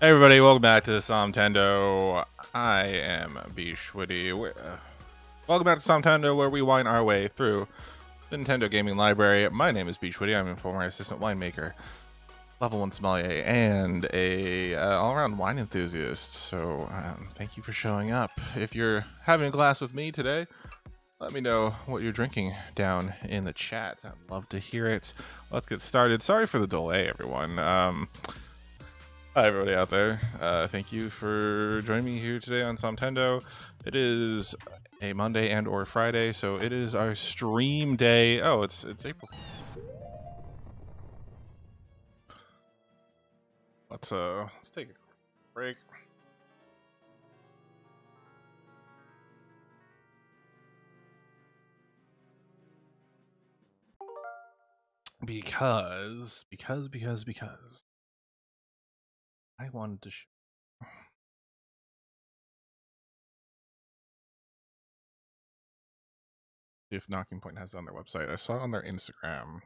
Hey everybody, welcome back to SommTendo. I am Bishwitty. Welcome back to SommTendo, where we wind our way through the Nintendo gaming library. My name is Bishwitty. I'm a former assistant winemaker, level 1 sommelier, and a all-around wine enthusiast. So thank you for showing up. If you're having a glass with me today, let me know what you're drinking down in the chat. I'd love to hear it. Let's get started. Sorry for the delay, everyone. Hi everybody out there. Thank you for joining me here today on SommTendo. It is a Monday and or Friday, so it is our stream day. Oh, it's April. Let's take a break. Because I wanted to see if Knocking Point has it on their website. I saw it on their Instagram.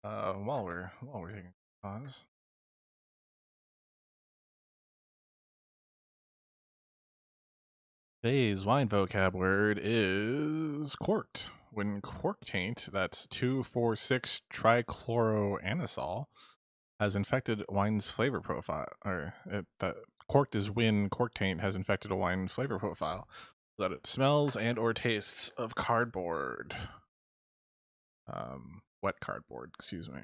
While we're taking a pause. Today's wine vocab word is corked. When corktaint, that's 2,4,6 trichloroanisole, has infected wine's flavor profile, corked is when corktaint has infected a wine's flavor profile, so that it smells and or tastes of cardboard. Wet cardboard, excuse me.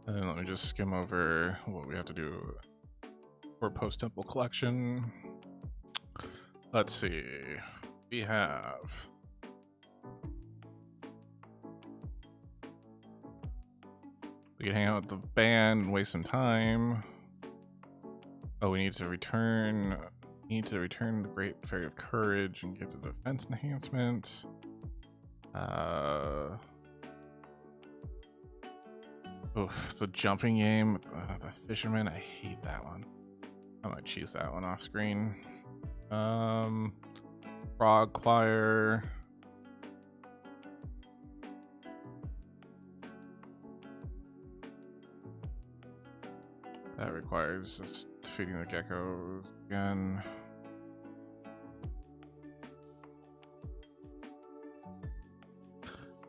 And let me just skim over what we have to do for post-temple collection. Let's see. We have we can hang out with the band and waste some time. Oh, we need to return the Great Fairy of Courage and get the defense enhancement. The jumping game, the fisherman, I hate that one. I might choose that one off screen. Frog Choir. That requires us defeating the geckos again.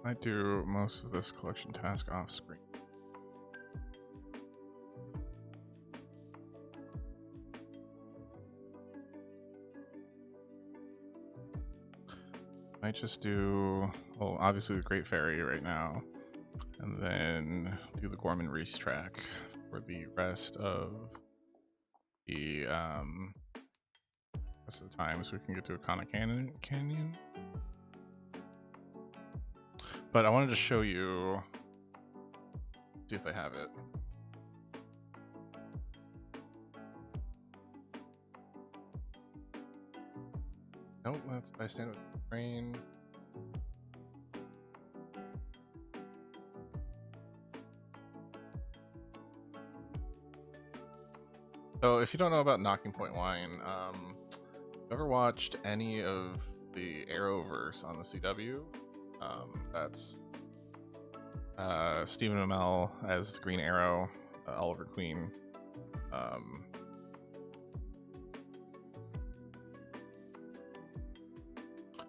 Might do most of this collection task off screen. Might just do, well, obviously the Great Fairy right now, and then do the Gorman Reese track for the rest of the time, so we can get to Akana Canyon. But I wanted to show you, see if they have it. Nope, that's I Stand With the Rain. So if you don't know about Knocking Point Wine, ever watched any of the Arrowverse on the CW? That's Stephen Amell as Green Arrow, Oliver Queen.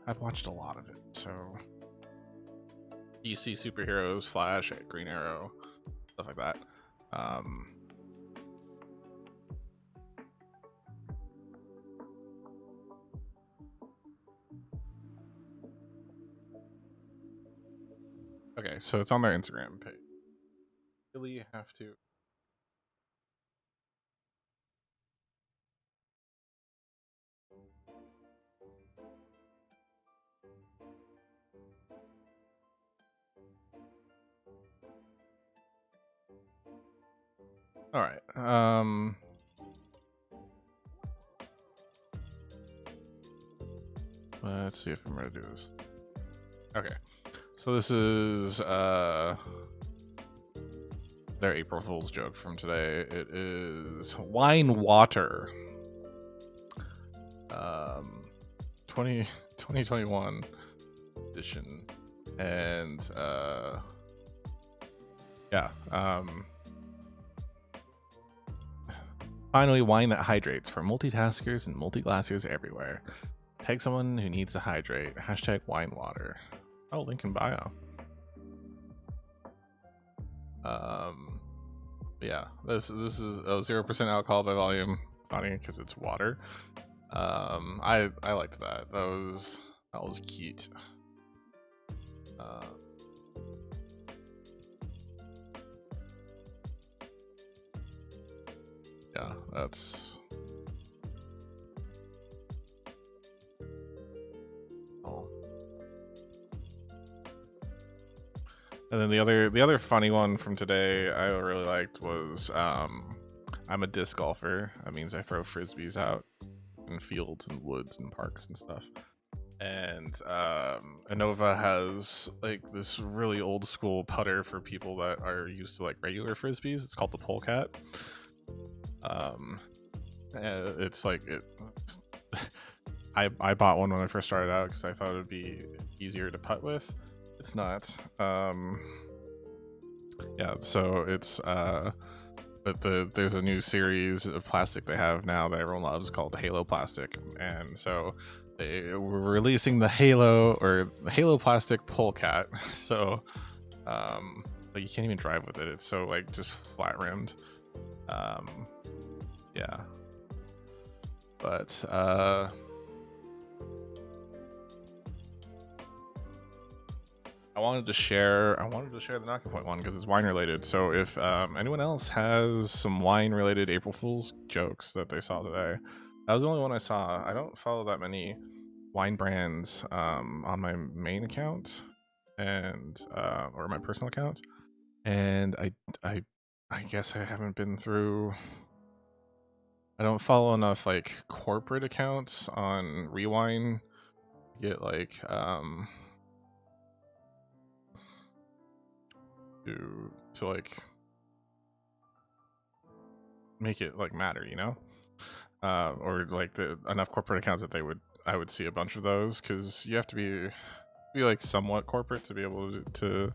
I've watched a lot of it, so DC superheroes, Flash, Green Arrow, stuff like that. Okay, so it's on their Instagram page. Really have to. All right. Let's see if I'm ready to do this. Okay. So this is their April Fool's joke from today. It is wine water. 2021 edition. And yeah. Finally, wine that hydrates for multitaskers and multi-glassers everywhere. Tag someone who needs to hydrate. Hashtag wine water. Oh, link in bio. Yeah, this is 0% alcohol by volume. Funny because it's water. I liked that. That was cute. Yeah, that's. Oh. And then the other funny one from today I really liked was I'm a disc golfer. That means I throw frisbees out in fields and woods and parks and stuff. And Innova has like this really old school putter for people that are used to like regular frisbees. It's called the polecat. It's like it. I bought one when I first started out because I thought it would be easier to putt with. It's not. Yeah, so it's but there's a new series of plastic they have now that everyone loves called Halo Plastic, and so they were releasing the Halo Plastic Polecat. So like you can't even drive with it. It's so like just flat rimmed. Yeah. But I wanted to share the Knocking Point one because it's wine related. So if anyone else has some wine related April Fool's jokes that they saw today, that was the only one I saw. I don't follow that many wine brands on my main account and or my personal account, and I guess I haven't been through. I don't follow enough like corporate accounts on Rewind to get like to like make it like matter, you know, or like the enough corporate accounts that I would see a bunch of those, because you have to be like somewhat corporate to be able to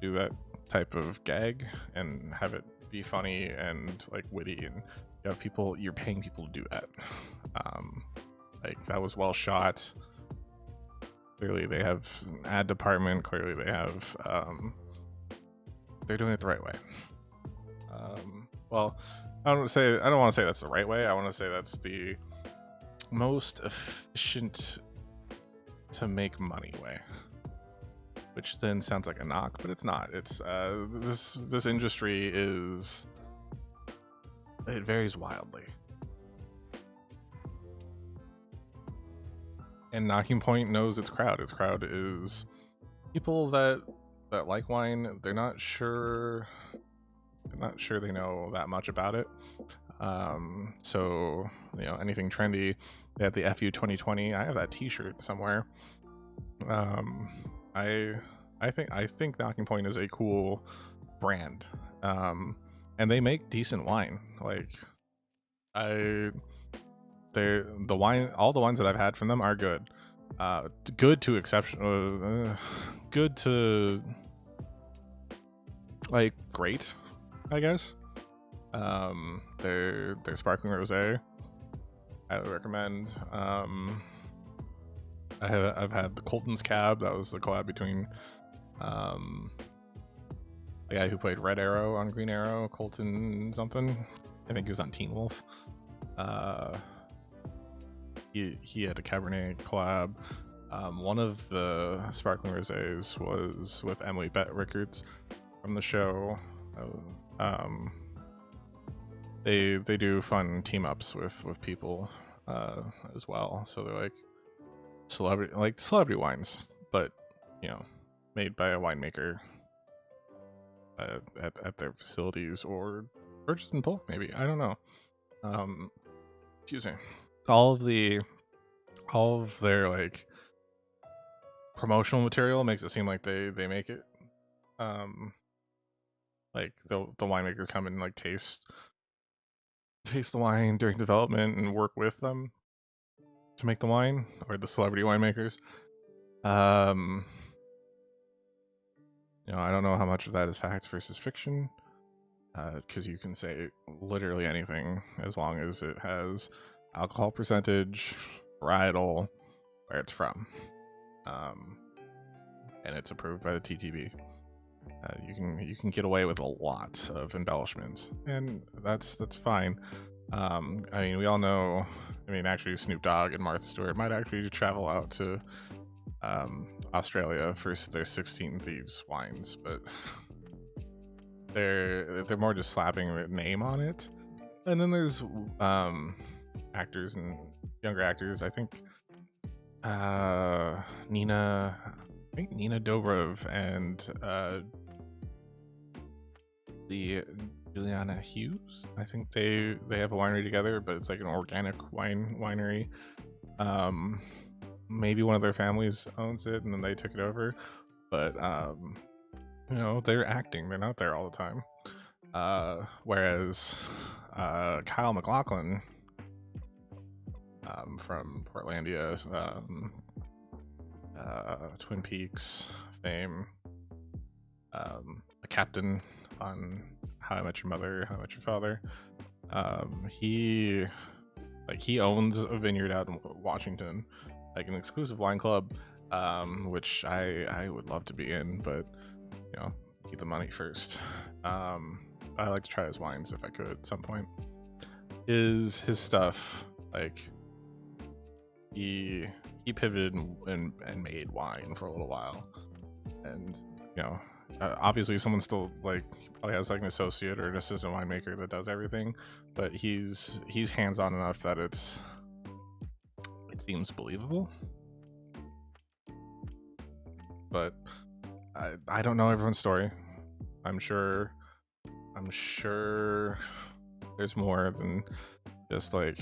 do that type of gag and have it be funny and like witty, and you have people, you're paying people to do that. Like that was well shot. Clearly they have an ad department. Clearly they have they're doing it the right way. Well, I don't want to say that's the right way. I want to say that's the most efficient to make money way, which then sounds like a knock, but it's not. It's this industry it varies wildly. And Knocking Point knows its crowd. Its crowd is people that like wine. They're not sure they know that much about it. So you know, anything trendy. They have the FU 2020. I have that T-shirt somewhere. I think Knocking Point is a cool brand, and they make decent wine. Like the wine, all the wines that I've had from them are good. Good to exceptional. Good to like great, I guess. Their sparkling rosé, I would recommend. I've had the Colton's Cab. That was the collab between the guy who played Red Arrow on Green Arrow, Colton something. I think he was on Teen Wolf. He had a Cabernet collab. One of the sparkling rosés was with Emily Bett Rickards from the show. They do fun team ups with people as well. So they're like celebrity wines, but you know, made by a winemaker at their facilities or purchase in bulk, maybe. I don't know. Excuse me. All of their like promotional material makes it seem like they make it. Like the winemakers come and like taste the wine during development and work with them to make the wine, or the celebrity winemakers. I don't know how much of that is facts versus fiction, because you can say literally anything as long as it has alcohol percentage, varietal, where it's from, and it's approved by the TTB. You can get away with a lot of embellishments, and that's fine. I mean, we all know. I mean, actually, Snoop Dogg and Martha Stewart might actually travel out to Australia for their 16 Thieves wines, but they're more just slapping a name on it. And then there's actors and younger actors. I think Nina Dobrev and the Juliana Hughes. I think they have a winery together, but it's like an organic winery. Maybe one of their families owns it, and then they took it over. But they're acting; they're not there all the time. Whereas Kyle MacLachlan from Portlandia, Twin Peaks fame, a captain on How I Met Your Mother, How I Met Your Father. He owns a vineyard out in Washington, like an exclusive wine club, which I would love to be in, but get the money first. I like to try his wines if I could at some point. His stuff, like he pivoted and made wine for a little while, and obviously someone still probably has like an associate or an assistant winemaker that does everything, but he's hands-on enough that it seems believable. But I don't know everyone's story. I'm sure there's more than just like,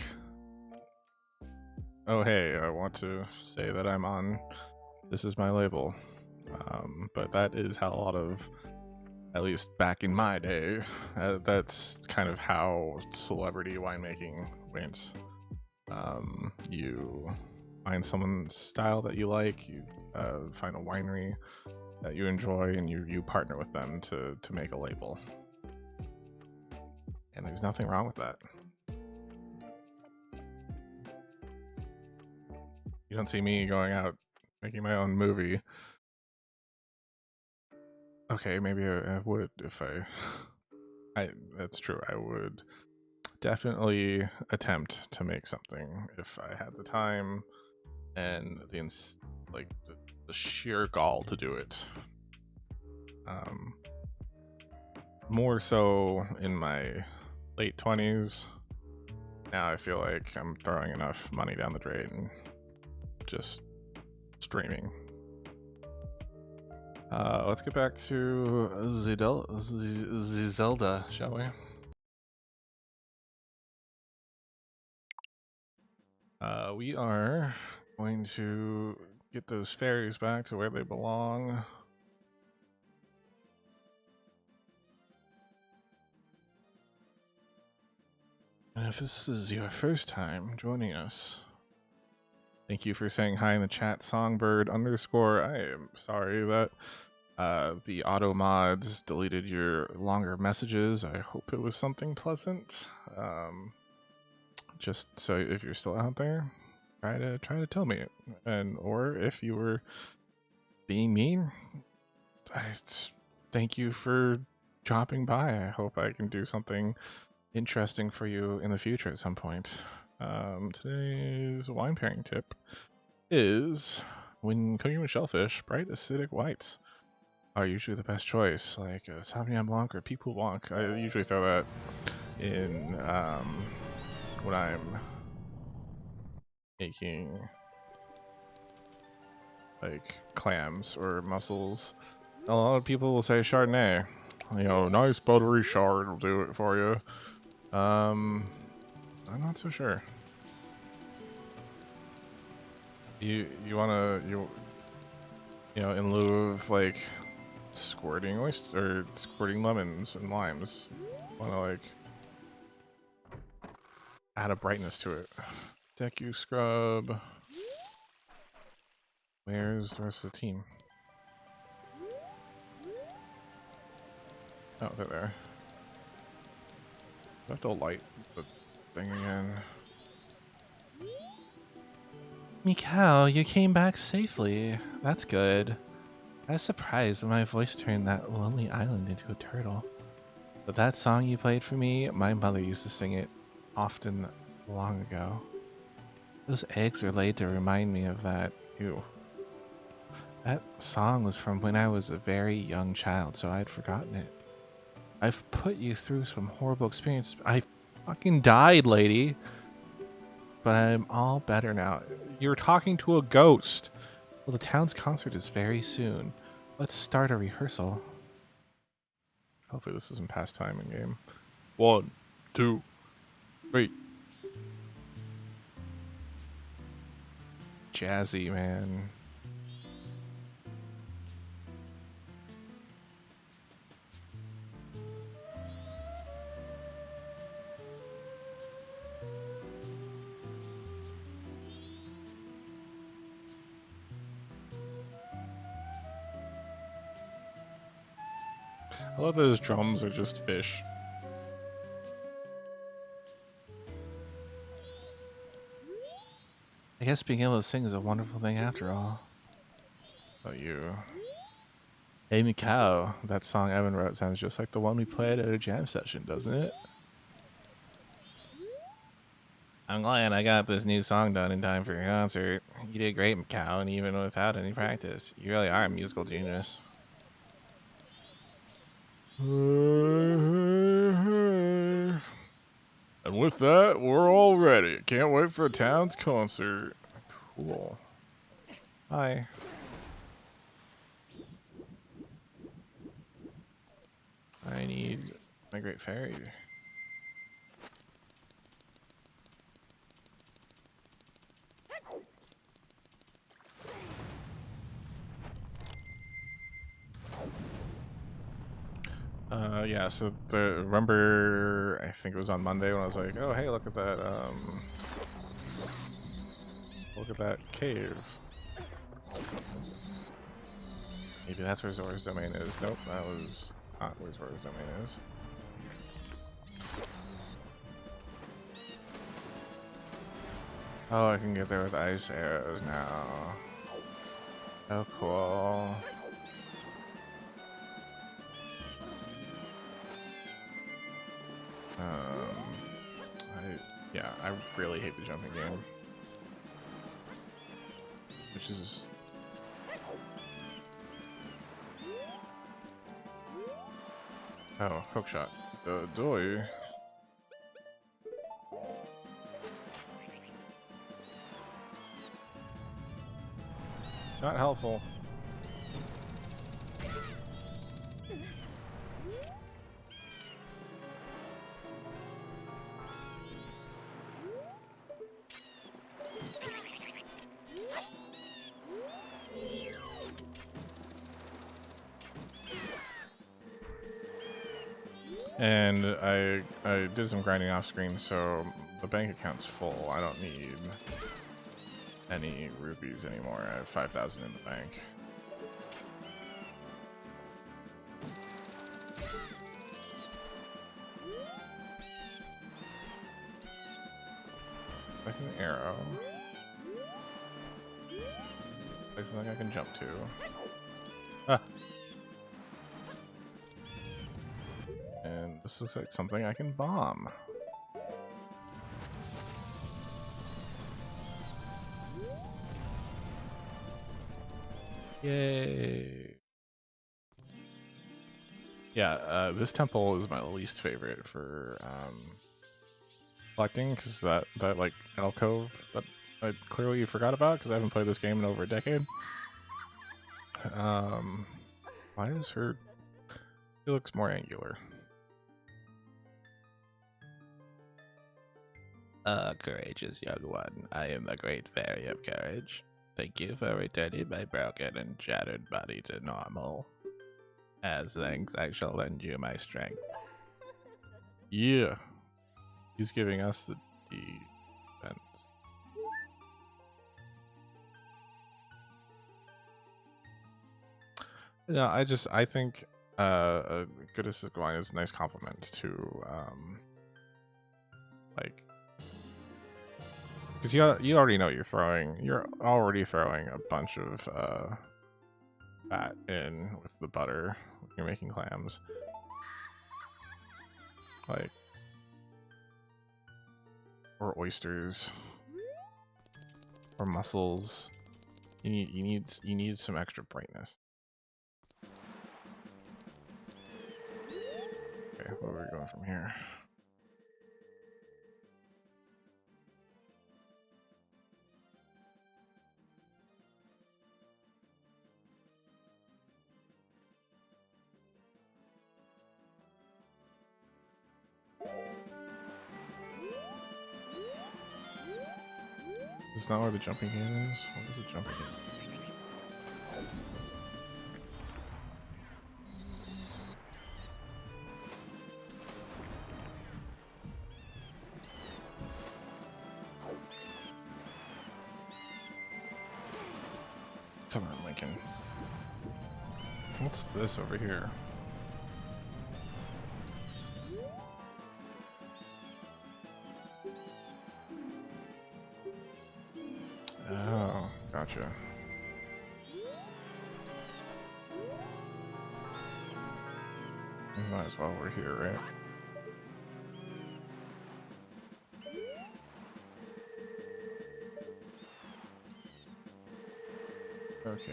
oh hey, I want to say that I'm on, this is my label. But that is how a lot of, at least back in my day, that's kind of how celebrity winemaking went. You find someone's style that you like, you find a winery that you enjoy, and you partner with them to make a label. And there's nothing wrong with that. You don't see me going out making my own movie. Okay, maybe I would if that's true. I would definitely attempt to make something if I had the time and the sheer gall to do it. More so in my late 20s. Now I feel like I'm throwing enough money down the drain just streaming. Let's get back to Zelda, shall we? We are going to get those fairies back to where they belong. And if this is your first time joining us, thank you for saying hi in the chat, Songbird_. I am sorry that the auto mods deleted your longer messages. I hope it was something pleasant. Just so if you're still out there, try to tell me it. Or if you were being mean, thank you for dropping by. I hope I can do something interesting for you in the future at some point. Today's wine pairing tip is, when cooking with shellfish, bright acidic whites are usually the best choice, like Sauvignon Blanc or Picpoul Blanc. I usually throw that in when I'm making like clams or mussels. A lot of people will say Chardonnay. You know, nice buttery shard will do it for you. I'm not so sure. You know, in lieu of like squirting squirting lemons and limes, wanna like add a brightness to it. Deck you scrub. Where's the rest of the team? Oh, they're there. I have to light the thing again. Mikau, you came back safely. That's good. I was surprised when my voice turned that lonely island into a turtle. But that song you played for me, my mother used to sing it often long ago. Those eggs were laid to remind me of that. Ew. That song was from when I was a very young child, so I'd forgotten it. I've put you through some horrible experiences. I fucking died, lady. But I'm all better now. You're talking to a ghost. Well, the town's concert is very soon. Let's start a rehearsal. Hopefully this isn't past time in game. 1, 2, 3. Jazzy, man. I love that his drums are just fish. I guess being able to sing is a wonderful thing after all. Oh, you. Hey, Mikau, that song Evan wrote sounds just like the one we played at a jam session, doesn't it? I'm glad I got this new song done in time for your concert. You did great, Mikau, and even without any practice. You really are a musical genius. And with that, we're all ready. Can't wait for the town's concert. Cool. Hi. I need my great fairy. Yeah, so remember, I think it was on Monday when I was like, oh, hey, look at that cave. Maybe that's where Zora's domain is. Nope, that was not where Zora's domain is. Oh, I can get there with ice arrows now. Oh, cool. I really hate the jumping game. Which is... Oh, hookshot. Doy. Not helpful. And I did some grinding off screen, so the bank account's full. I don't need any rupees anymore. I have 5,000 in the bank. Like an arrow. Like something I can jump to. Ah. And this looks like something I can bomb. Yay. Yeah, this temple is my least favorite for collecting, because that like alcove that I clearly forgot about because I haven't played this game in over a decade. Why is her He looks more angular. Courageous young one, I am the great fairy of courage. Thank you for returning my broken and shattered body to normal. As thanks, I shall lend you my strength. Yeah. He's giving us the defense. No, I think a good assist line is a nice compliment to like, because you already know you're already throwing a bunch of fat in with the butter when you're making clams, like, or oysters or mussels. You need some extra brightness. Okay, where are we going from here? Is not where the jumping game is? What is the jumping game? Come on, Lincoln. What's this over here? Oh, gotcha. We might as well, we're here, right? Okay.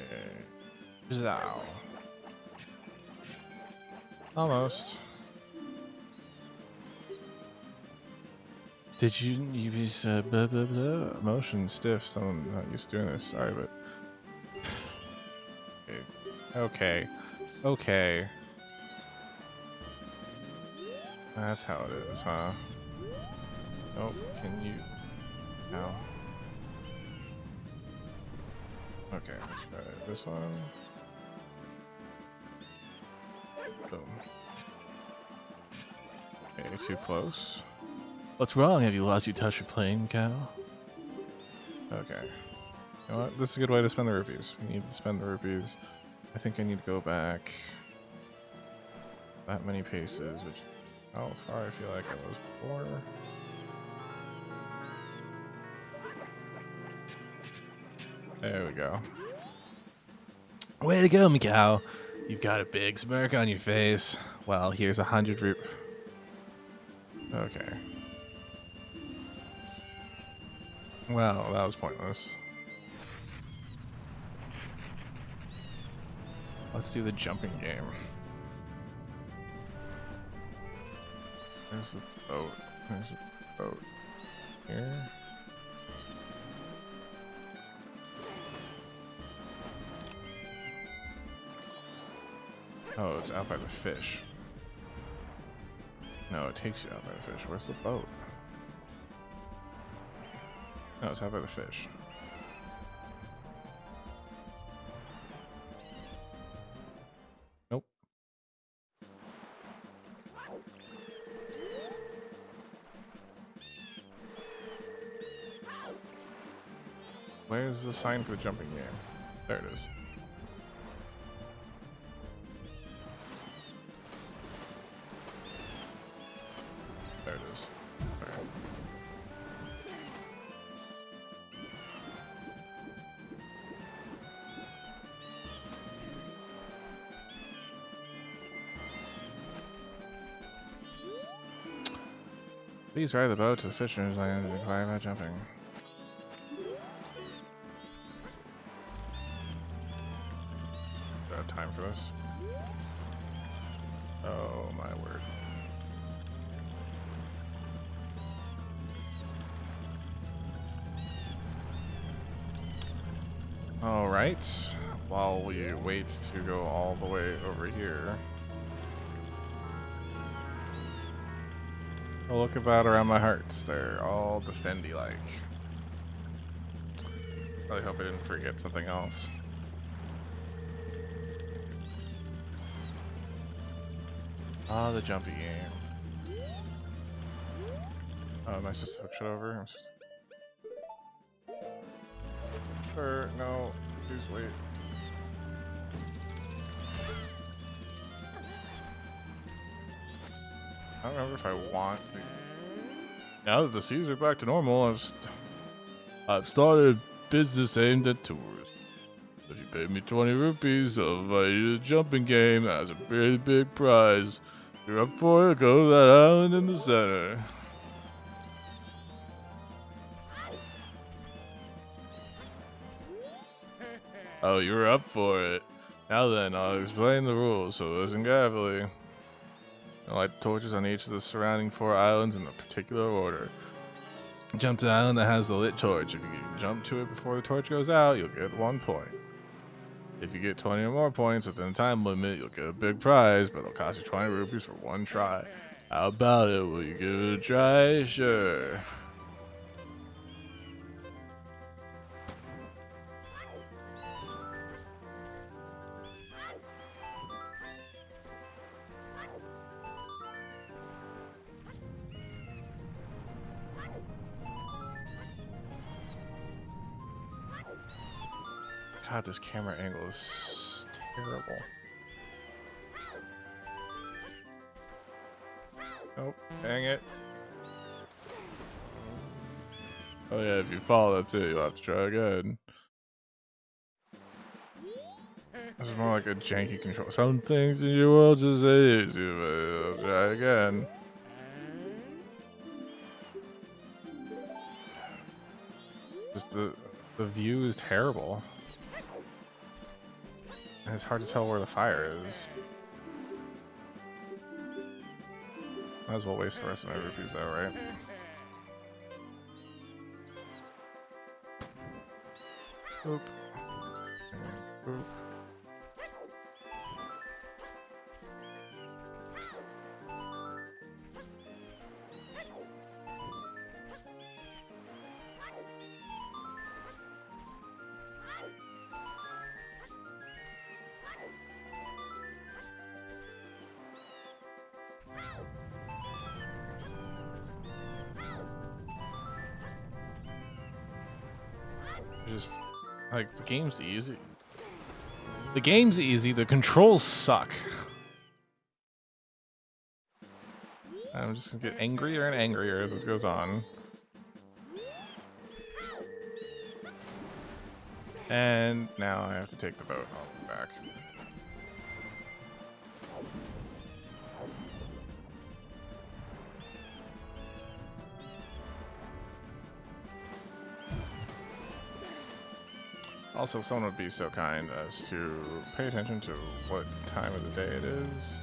Zow. Almost. Did you use blah blah blah? Motion stiff. Someone not used to doing this. Sorry, but okay. Okay. That's how it is, huh? Oh, can you? No. Okay, let's try this one. Boom. Okay, too close. What's wrong? Have you lost your touch of playing, cow? Okay. You know what? This is a good way to spend the rupees. We need to spend the rupees. I think I need to go back that many paces, which how far I feel like I was before. There we go. Way to go, Mikau. You've got a big smirk on your face. Well, here's 100 rupees. Okay. Well, that was pointless. Let's do the jumping game. There's a boat. There's a boat here. Oh, it's out by the fish. No, it takes you out by the fish. Where's the boat? No, it's out by the fish. Nope. Where's the sign for the jumping game? There it is. There it is. All right. Please ride the boat to the fisherman's land and inquire about jumping. Do I have time for this? Oh my word. Alright, while we wait to go all the way over here, Oh, look at that around my hearts. They're all defendy-like. Really hope I didn't forget something else. Ah, the jumpy game. Oh, am I supposed to hook shit over? Sir, no. Please wait. I don't remember if I want to. Now that the seas are back to normal, I've started a business aimed at tours. If you pay me 20 rupees, I'll invite you to a jumping game that has a really big prize. If you're up for it, go to that island in the center. Oh, you're up for it. Now then, I'll explain the rules, so listen carefully. Light torches on each of the surrounding 4 islands in a particular order. Jump to the island that has the lit torch. If you can jump to it before the torch goes out, you'll get 1 point. If you get 20 or more points within the time limit, you'll get a big prize, but it'll cost you 20 rupees for 1 try. How about it? Will you give it a try? Sure. God, this camera angle is terrible. Nope, dang it. Oh yeah, if you fall, that's it. You'll have to try again. This is more like a janky control. Some things in your world just ain't easy, but I'll try again. Just the view is terrible. And it's hard to tell where the fire is. Might as well waste the rest of my rupees though, right? Boop. And boop. Just like the game's easy. The game's easy, the controls suck. I'm just gonna get angrier and angrier as this goes on. And now I have to take the boat all the way back. Also, if someone would be so kind as to pay attention to what time of the day it is,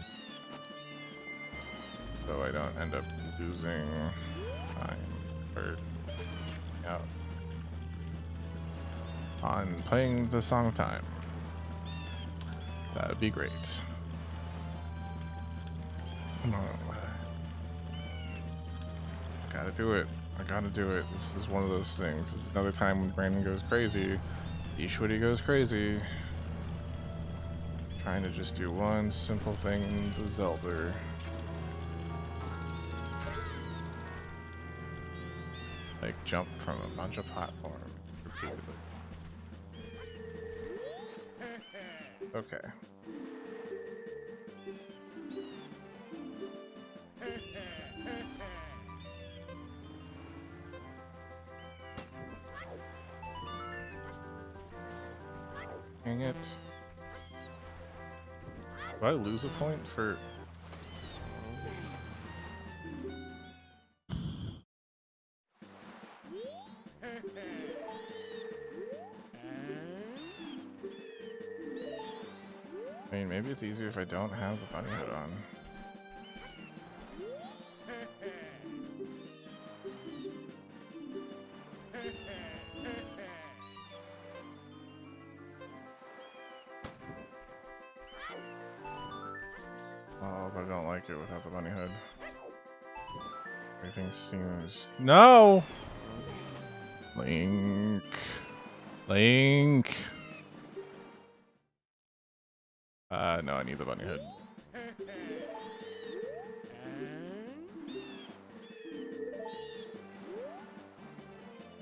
so I don't end up losing time or out on playing the song time. That would be great. Come on. Gotta do it. I gotta do it. This is one of those things. This is another time when Brandon goes crazy. Ishwari goes crazy. Trying to just do one simple thing in the Zelda. Like jump from a bunch of platforms repeatedly. Okay. Dang it. Do I lose a point for... I mean, maybe it's easier if I don't have the bunny hood on. Oh, but I don't like it without the bunny hood. Everything seems... No! Link. Link. No, I need the bunny hood.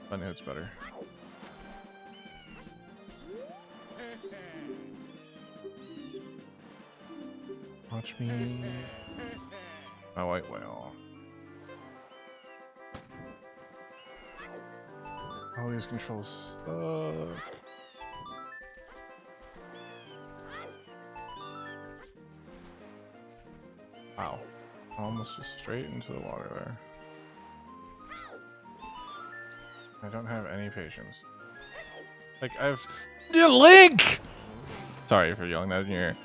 Bunny hood's better. Watch me. My white whale. All these controls suck. Wow. Almost just straight into the water there. I don't have any patience. Like, Link! Sorry for yelling that in your ear.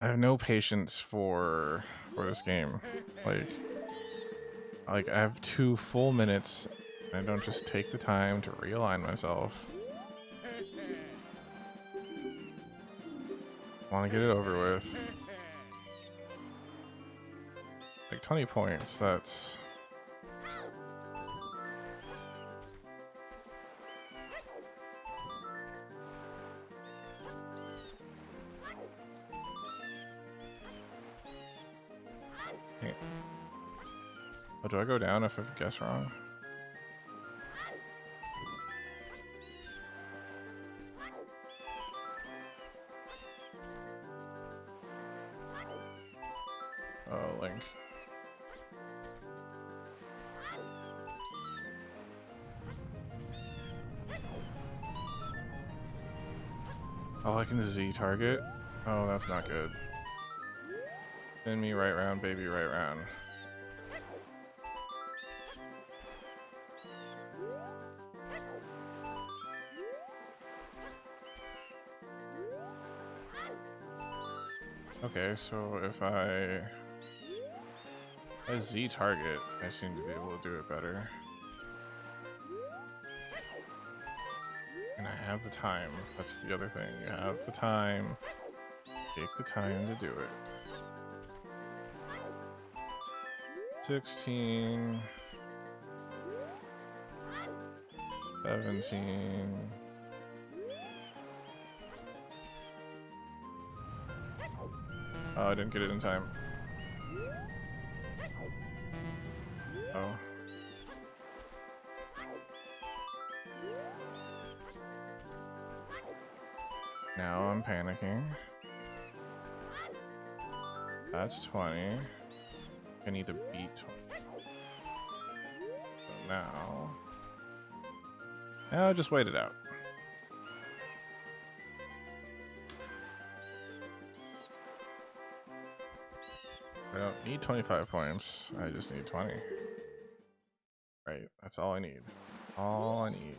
I have no patience for this game. Like I have 2 full minutes and I don't just take the time to realign myself. I want to get it over with. Like 20 points, that's... Hey. Oh, do I go down if I guess wrong? Oh, Link. Oh, I can Z target? Oh, that's not good. Spin me right round, baby, right round. Okay, so if I Z target, I seem to be able to do it better. And I have the time. That's the other thing. You have the time. Take the time to do it. 16. 17. Oh, I didn't get it in time. Oh. Now I'm panicking. That's 20. I need to beat 20. So now just wait it out. I don't need 25 points. I just need 20. Right, that's all I need. All I need.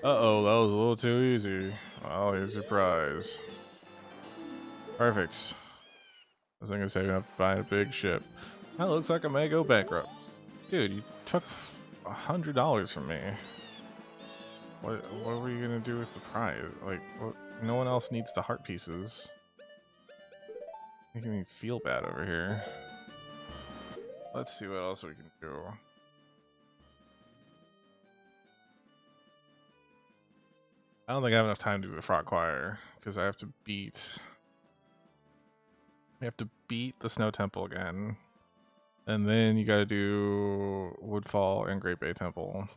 Uh-oh, that was a little too easy. Well, here's your prize. Perfect. I was gonna say we have to buy a big ship. That looks like I may go bankrupt. Dude, you took $100 from me. What were you gonna do with the prize? Like, no one else needs the heart pieces. Making me feel bad over here. Let's see what else we can do. I don't think I have enough time to do the frog choir because I have to beat. We have to beat the Snow Temple again, and then you got to do Woodfall and Great Bay Temple.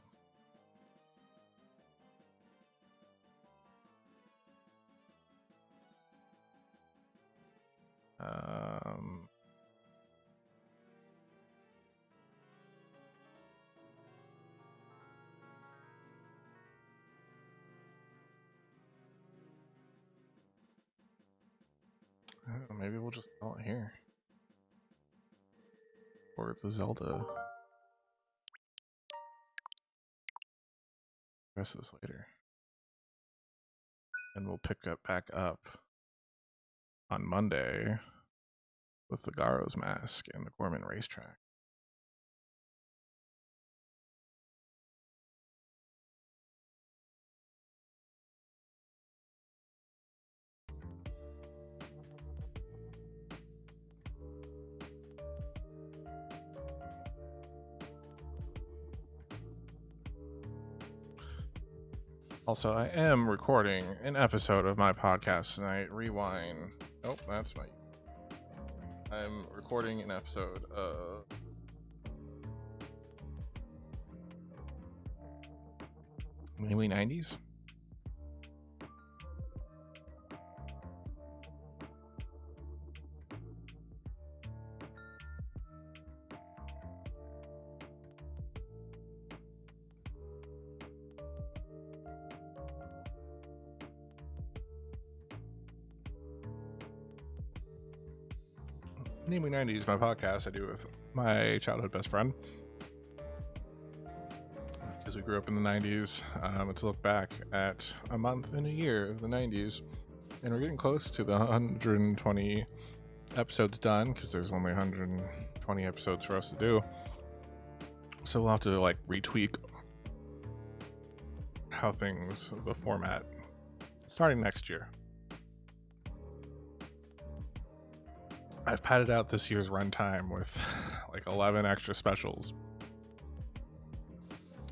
I don't know, maybe we'll just call it here. Or it's a Zelda. Rest of this later. And we'll pick up back up on Monday with the Garo's Mask and the Gorman Racetrack. Also, I am recording an episode of my podcast tonight. Rewind. Nope, that's my. I'm recording an episode of maybe 90s. Namely 90s, my podcast I do with my childhood best friend. Because we grew up in the 90s. It's a look back at a month and a year of the 90s. And we're getting close to the 120 episodes done, because there's only 120 episodes for us to do. So we'll have to like retweak how things, the format, starting next year. I've padded out this year's runtime with like 11 extra specials.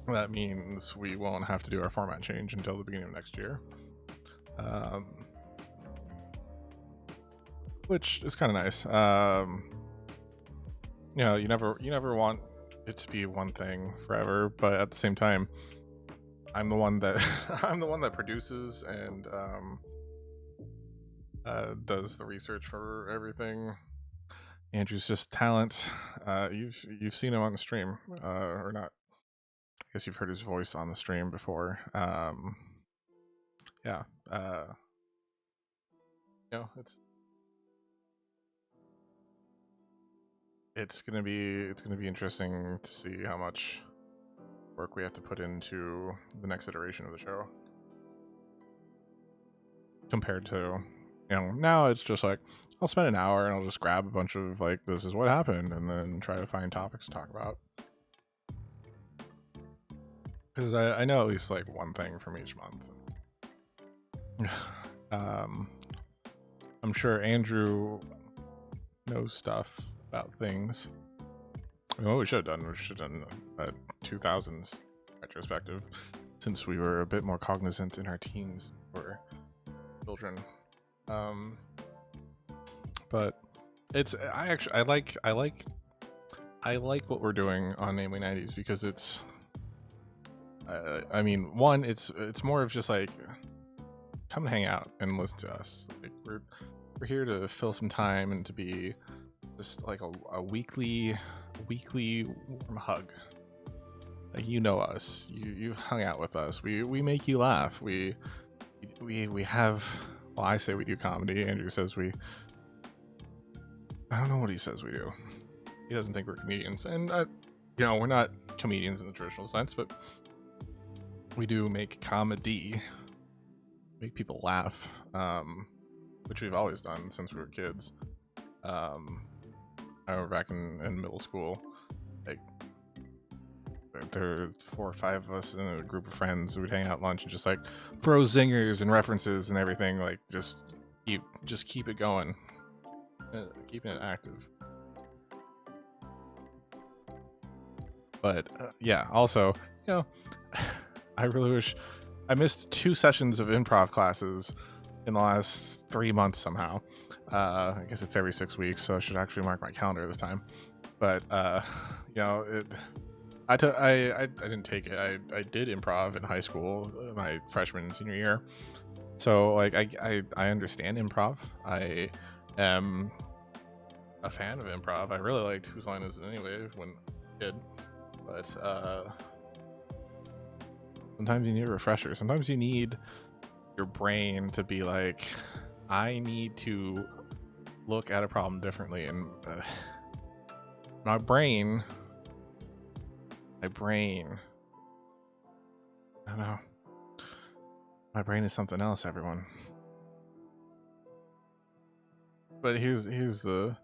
That means we won't have to do our format change until the beginning of next year, which is kind of nice. You never want it to be one thing forever, but at the same time, I'm the one that I'm the one that produces and does the research for everything. Andrew's just talent. You've seen him on the stream, or not? I guess you've heard his voice on the stream before. Yeah. It's gonna be interesting to see how much work we have to put into the next iteration of the show compared to, now it's just like I'll spend an hour and I'll just grab a bunch of like, this is what happened, and then try to find topics to talk about. Because I know at least like one thing from each month. I'm sure Andrew knows stuff about things. What we should have done a 2000s retrospective, since we were a bit more cognizant in our teens or children. But it's I like what we're doing on Namely 90s, because it's one, it's more of just like, come hang out and listen to us. Like, we're here to fill some time and to be just like a weekly warm hug. Like, us, you hung out with us, we make you laugh, we have, well, I say we do comedy. Andrew says I don't know what he says we do. He doesn't think we're comedians, and we're not comedians in the traditional sense, but we do make comedy, make people laugh, which we've always done since we were kids. I remember back in middle school, like, there were 4 or 5 of us in a group of friends who would hang out at lunch and just like throw zingers and references and everything, like just keep it going, keeping it active. But also, I really wish I missed 2 sessions of improv classes in the last 3 months somehow. I guess it's every 6 weeks, so I should actually mark my calendar this time. But I didn't take it. I did improv in high school, my freshman and senior year. So like I understand improv. I am a fan of improv. I really liked Whose Line Is It Anyway when I did. But sometimes you need a refresher. Sometimes you need your brain to be like, I need to look at a problem differently. And my brain, I don't know. My brain is something else, everyone. But here's the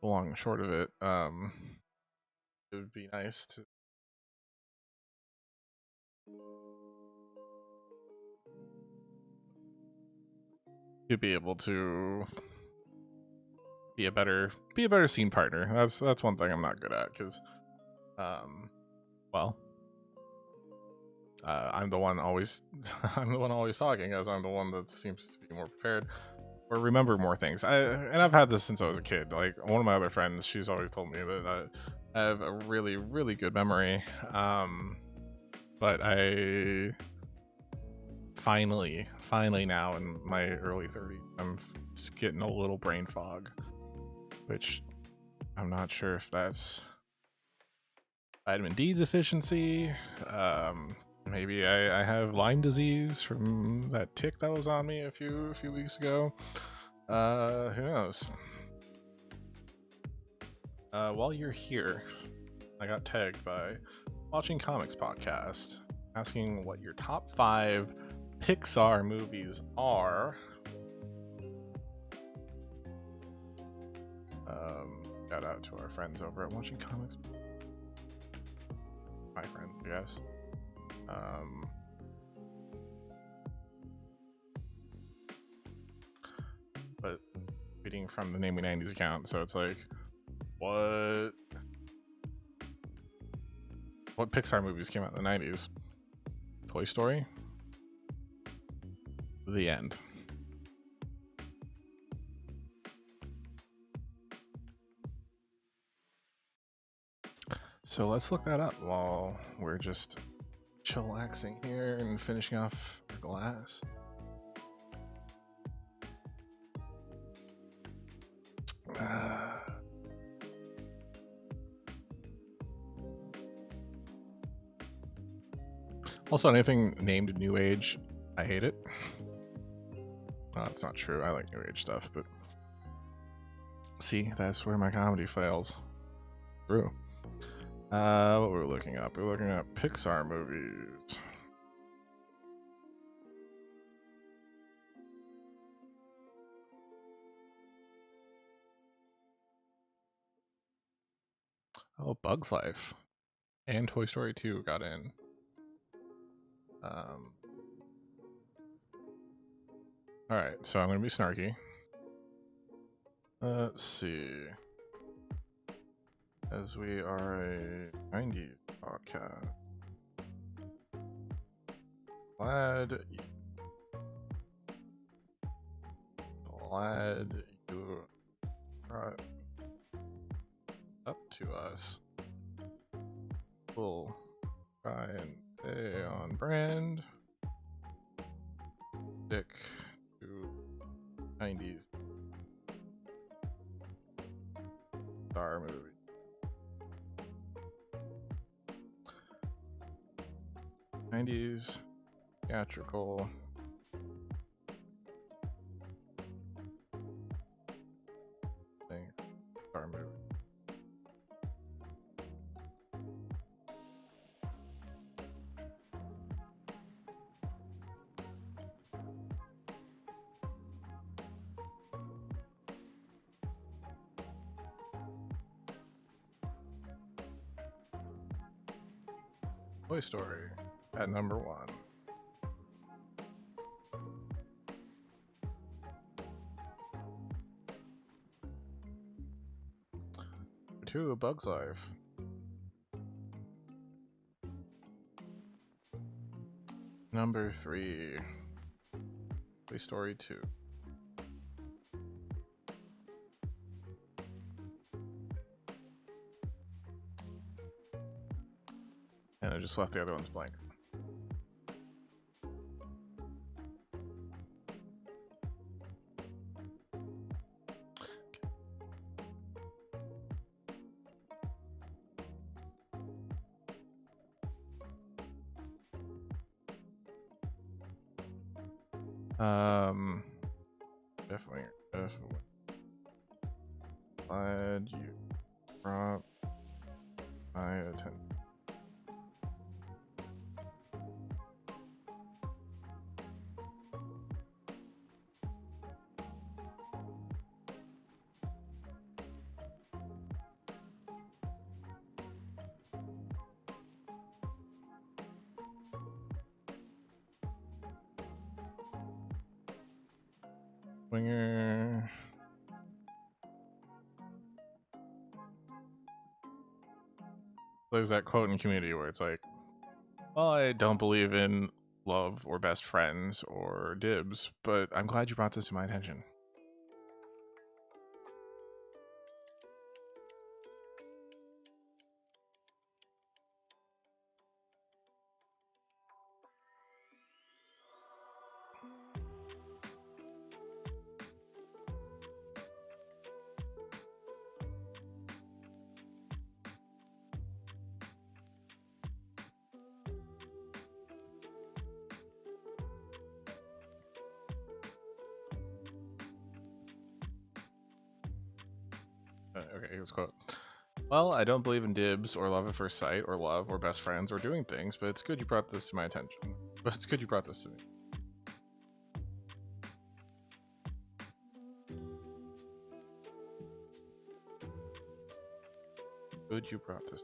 long and short of it. It would be nice to be able to be a better scene partner. That's one thing I'm not good at, because well, I'm the one always I'm the one always talking, as I'm the one that seems to be more prepared or remember more things. And I've had this since I was a kid. Like one of my other friends, she's always told me that I have a really, really good memory. But I finally now in my early 30s, I'm just getting a little brain fog, which I'm not sure if that's vitamin D deficiency. Maybe I have Lyme disease from that tick that was on me a few weeks ago. Who knows? While you're here, I got tagged by Watching Comics Podcast asking what your top 5 Pixar movies are. Shout out to our friends over at Watching Comics. My friends, I guess. But reading from the Namely 90s account, so it's like, what Pixar movies came out in the 90s? Toy Story? The end. So let's look that up while we're just chillaxing here and finishing off our glass. Also, anything named New Age, I hate it. Oh, that's not true. I like New Age stuff, but see, that's where my comedy fails. True. What we're looking up? We're looking at Pixar movies. Oh, Bug's Life and Toy Story 2 got in. Alright, so I'm going to be snarky. Let's see. As we are a 90s podcast. Glad you brought up to us. We'll try and stay on brand. Stick to 90s star movie. '90s theatrical thing, star movie. Toy Story at number 1. Number 2, A Bug's Life. Number 3, Toy Story 2. And I just left the other ones blank. Definitely. Glad you brought my attention. Winger. There's that quote in Community where it's like, Well, I don't believe in love or best friends or dibs, but I'm glad you brought this to my attention. Okay, here's a quote. Well, I don't believe in dibs or love at first sight or love or best friends or doing things, but it's good you brought this to my attention. But it's good you brought this to me. Good you brought this.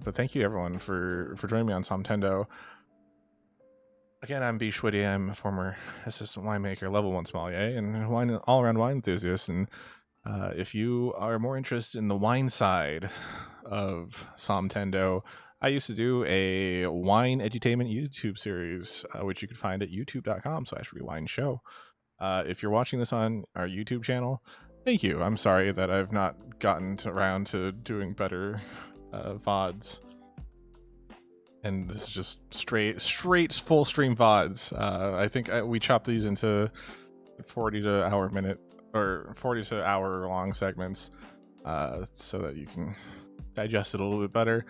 But thank you everyone for joining me on SommTendo. Again, I'm B. Schwitty. I'm a former assistant winemaker, level 1 sommelier, and all-around wine enthusiast. And if you are more interested in the wine side of SommTendo, I used to do a wine edutainment YouTube series, which you can find at youtube.com/rewineshow. If you're watching this on our YouTube channel, thank you. I'm sorry that I've not gotten around to doing better VODs. And this is just straight full stream VODs. I think we chopped these into 40 to hour long segments, so that you can digest it a little bit better.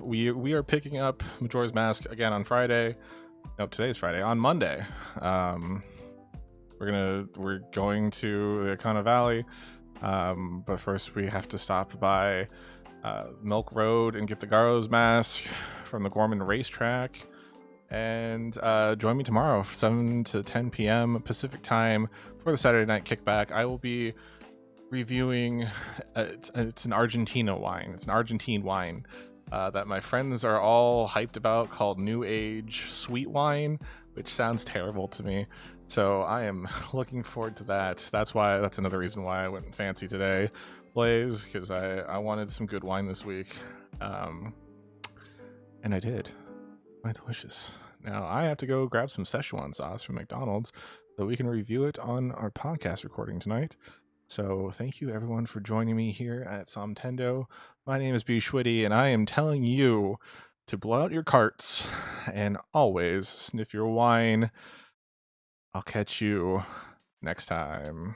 We are picking up Majora's Mask again on Friday. No, today's Friday. On Monday, we're going to the Akana Valley, but first we have to stop by Milk Road and get the Garo's mask from the Gorman racetrack. And join me tomorrow, 7 to 10 p.m. Pacific time, for the Saturday night kickback. I will be reviewing. It's an Argentina wine. It's an Argentine wine that my friends are all hyped about, called New Age Sweet Wine, which sounds terrible to me. So I am looking forward to that. That's another reason why I went fancy today, Blaze, because I wanted some good wine this week, and I did. Quite delicious. Now I have to go grab some Szechuan sauce from McDonald's so we can review it on our podcast recording tonight. So thank you everyone for joining me here at SommTendo. My name is B. Schwitty, and I am telling you to blow out your carts and always sniff your wine. I'll catch you next time.